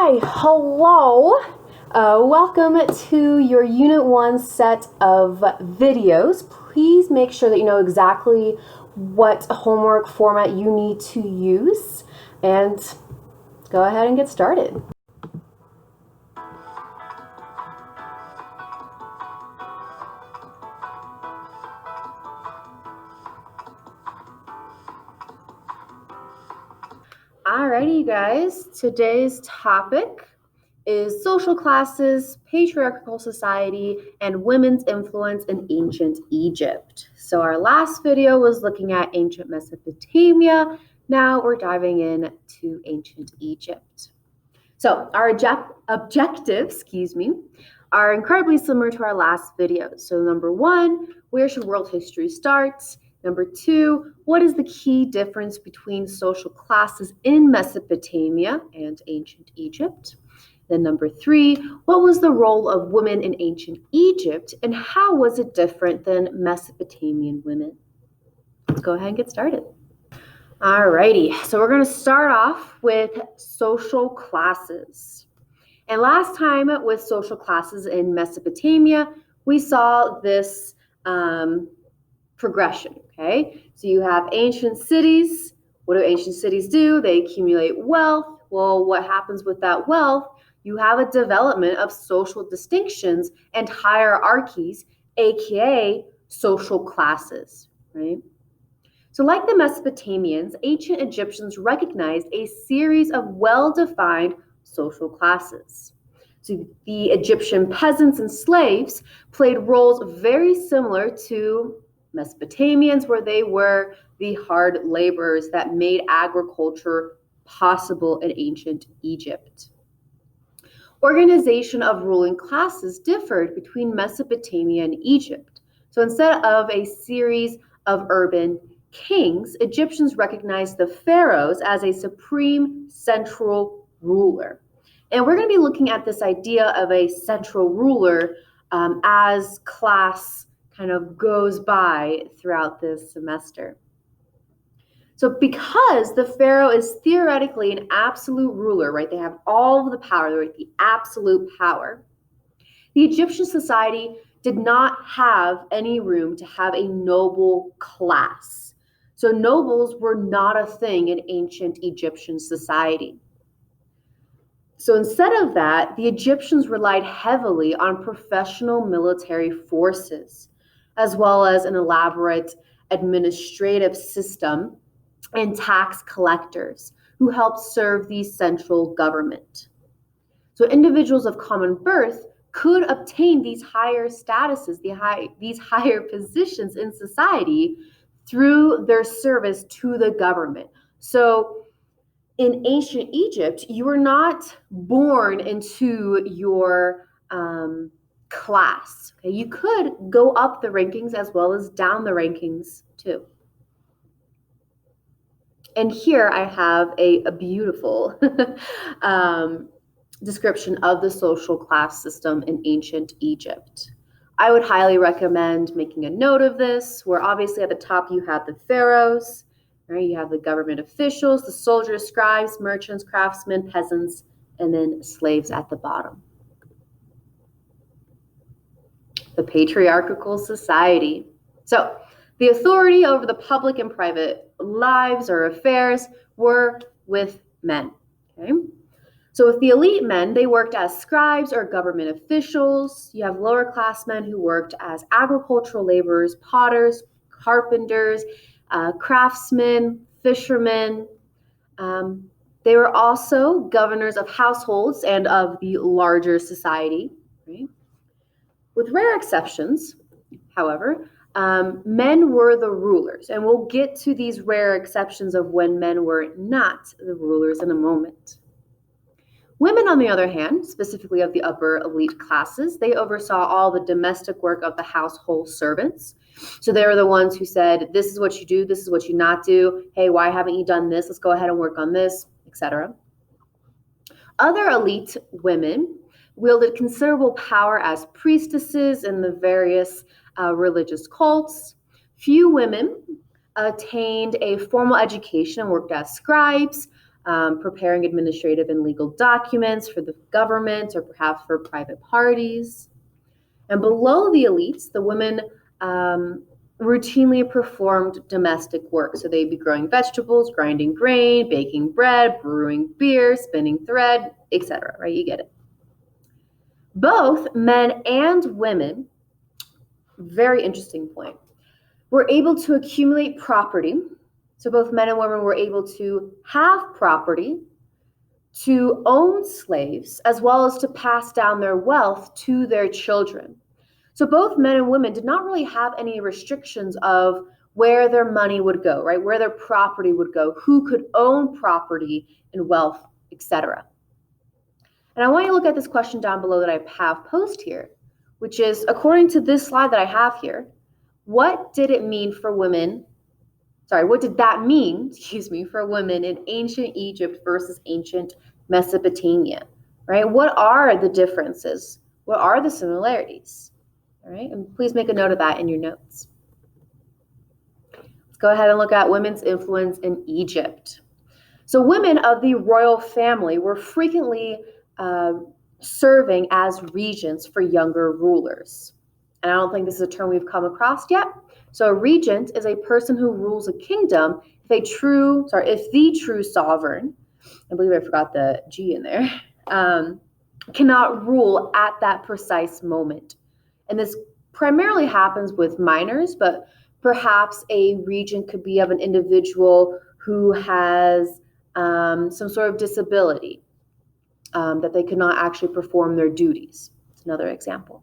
Hi, hello. Welcome to your Unit 1 set of videos. Please make sure that you know exactly what homework format you need to use, and go ahead and get started. Alrighty, guys, today's topic is social classes, patriarchal society, and women's influence in ancient Egypt. So our last video was looking at ancient Mesopotamia. Now we're diving into ancient Egypt. So our objectives, are incredibly similar to our last video. So number one, where should world history start? Number two, what is the key difference between social classes in Mesopotamia and ancient Egypt? Then number three, what was the role of women in ancient Egypt and how was it different than Mesopotamian women? Let's go ahead and get started. Alrighty, so we're going to start off with social classes. And last time with social classes in Mesopotamia, we saw this progression, okay? So you have ancient cities. What do ancient cities do? They accumulate wealth. Well, what happens with that wealth? You have a development of social distinctions and hierarchies, aka social classes, right? So like the Mesopotamians, ancient Egyptians recognized a series of well-defined social classes. So the Egyptian peasants and slaves played roles very similar to Mesopotamians, where they were the hard laborers that made agriculture possible in ancient Egypt. Organization of ruling classes differed between Mesopotamia and Egypt. So instead of a series of urban kings, Egyptians recognized the pharaohs as a supreme central ruler. And we're going to be looking at this idea of a central ruler as class kind of goes by throughout this semester. So because the pharaoh is theoretically an absolute ruler, right? They have all of the power, right? The absolute power. The Egyptian society did not have any room to have a noble class. So nobles were not a thing in ancient Egyptian society. So instead of that, the Egyptians relied heavily on professional military forces, as well as an elaborate administrative system and tax collectors who helped serve the central government. So individuals of common birth could obtain these higher statuses, these higher positions in society through their service to the government. So in ancient Egypt, you were not born into your class. Okay? You could go up the rankings as well as down the rankings too. And here I have a beautiful description of the social class system in ancient Egypt. I would highly recommend making a note of this, where obviously at the top you have the pharaohs, right? You have the government officials, the soldiers, scribes, merchants, craftsmen, peasants, and then slaves at the bottom. The Patriarchal Society. So the authority over the public and private lives or affairs were with men, okay? So with the elite men, they worked as scribes or government officials. You have lower class men who worked as agricultural laborers, potters, carpenters, craftsmen, fishermen. They were also governors of households and of the larger society. Right? With rare exceptions, however, men were the rulers. And we'll get to these rare exceptions of when men were not the rulers in a moment. Women, on the other hand, specifically of the upper elite classes, they oversaw all the domestic work of the household servants. So they were the ones who said, this is what you do, this is what you not do. Hey, why haven't you done this? Let's go ahead and work on this, etc. Other elite women wielded considerable power as priestesses in the various religious cults. Few women attained a formal education and worked as scribes. preparing administrative and legal documents for the government or perhaps for private parties. And below the elites, the women routinely performed domestic work. So they'd be growing vegetables, grinding grain, baking bread, brewing beer, spinning thread, etc. Right? You get it. Both men and women, very interesting point, were able to accumulate property. So both men and women were able to have property, to own slaves, as well as to pass down their wealth to their children. So both men and women did not really have any restrictions of where their money would go, right? Where their property would go, who could own property and wealth, etc. And I want you to look at this question down below that I have posted here, which is, according to this slide that I have here, what did it mean for women? What did that mean, for women in ancient Egypt versus ancient Mesopotamia, right? What are the differences? What are the similarities? All right, and please make a note of that in your notes. Let's go ahead and look at women's influence in Egypt. So women of the royal family were frequently serving as regents for younger rulers. And I don't think this is a term we've come across yet. So a regent is a person who rules a kingdom if the true sovereign, I believe I forgot the G in there, cannot rule at that precise moment. And this primarily happens with minors, but perhaps a regent could be of an individual who has some sort of disability, that they could not actually perform their duties. It's another example.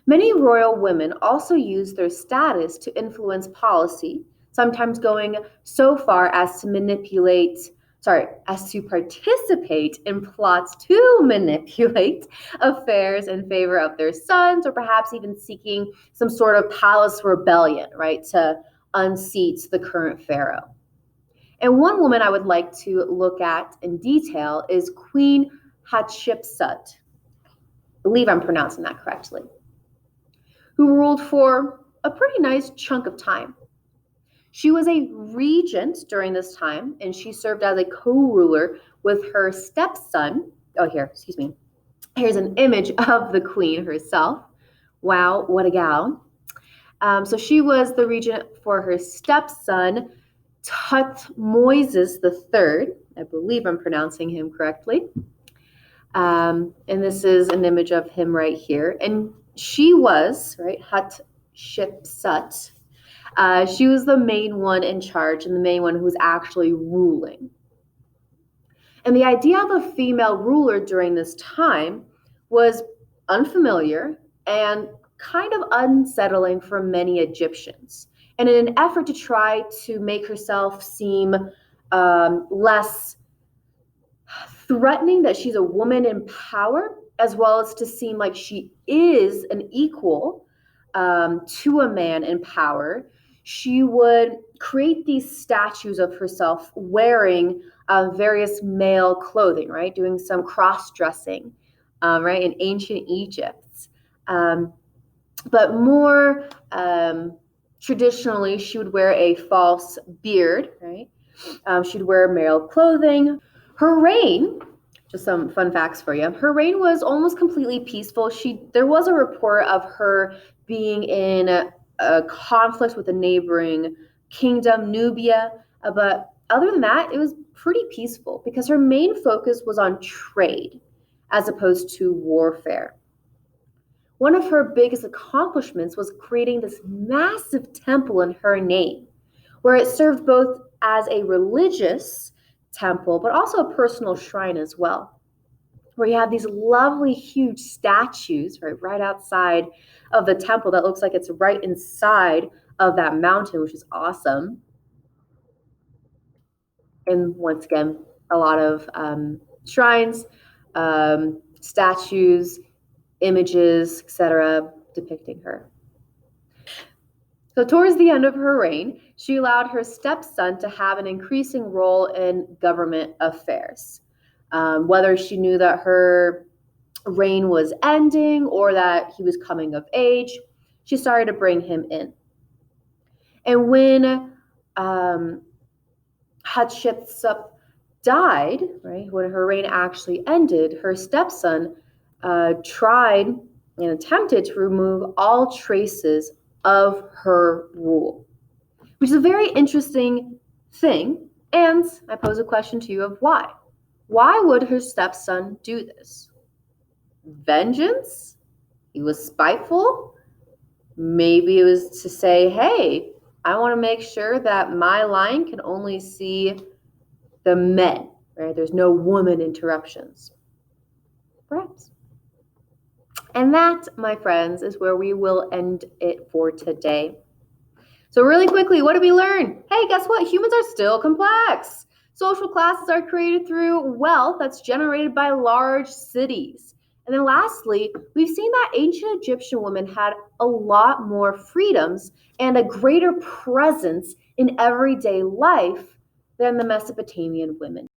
Many royal women also use their status to influence policy, sometimes going so far as to participate in plots to manipulate affairs in favor of their sons, or perhaps even seeking some sort of palace rebellion, right, to unseat the current pharaoh. And one woman I would like to look at in detail is Queen Hatshepsut. I believe I'm pronouncing that correctly, who ruled for a pretty nice chunk of time. She was a regent during this time, and she served as a co-ruler with her stepson. Here's an image of the queen herself. Wow, what a gal. So she was the regent for her stepson, Thutmose III. I believe I'm pronouncing him correctly. And this is an image of him right here. And she was, Hatshepsut, she was the main one in charge and the main one who was actually ruling. And the idea of a female ruler during this time was unfamiliar and kind of unsettling for many Egyptians. And in an effort to try to make herself seem less threatening that she's a woman in power, as well as to seem like she is an equal to a man in power, she would create these statues of herself wearing various male clothing, right? Doing some cross-dressing, right, in ancient Egypt. But more traditionally, she would wear a false beard, right? She'd wear male clothing. Her reign, just some fun facts for you, her reign was almost completely peaceful. There was a report of her being in a conflict with a neighboring kingdom, Nubia, but other than that, it was pretty peaceful because her main focus was on trade as opposed to warfare. One of her biggest accomplishments was creating this massive temple in her name, where it served both as a religious temple, but also a personal shrine as well, where you have these lovely, huge statues right outside of the temple that looks like it's right inside of that mountain, which is awesome. And once again, a lot of shrines, statues, images, etc., depicting her. So towards the end of her reign, she allowed her stepson to have an increasing role in government affairs. Whether she knew that her reign was ending or that he was coming of age, she started to bring him in. And when Hatshepsut died, right, when her reign actually ended, her stepson tried and attempted to remove all traces of her rule, which is a very interesting thing. And I pose a question to you of why. Why would her stepson do this? Vengeance? He was spiteful? Maybe it was to say, hey, I want to make sure that my line can only see the men, right? There's no woman interruptions. Perhaps. And that, my friends, is where we will end it for today. So really quickly, what did we learn? Hey, guess what? Humans are still complex. Social classes are created through wealth that's generated by large cities. And then lastly, we've seen that ancient Egyptian women had a lot more freedoms and a greater presence in everyday life than the Mesopotamian women.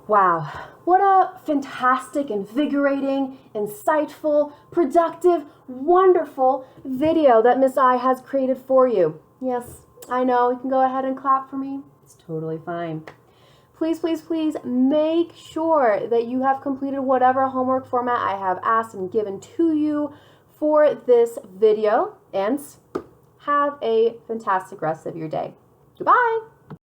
Wow, what a fantastic, invigorating, insightful, productive, wonderful video that Miss I has created for you. Yes, I know, you can go ahead and clap for me. It's totally fine. Please, please, please make sure that you have completed whatever homework format I have asked and given to you for this video, and have a fantastic rest of your day. Goodbye.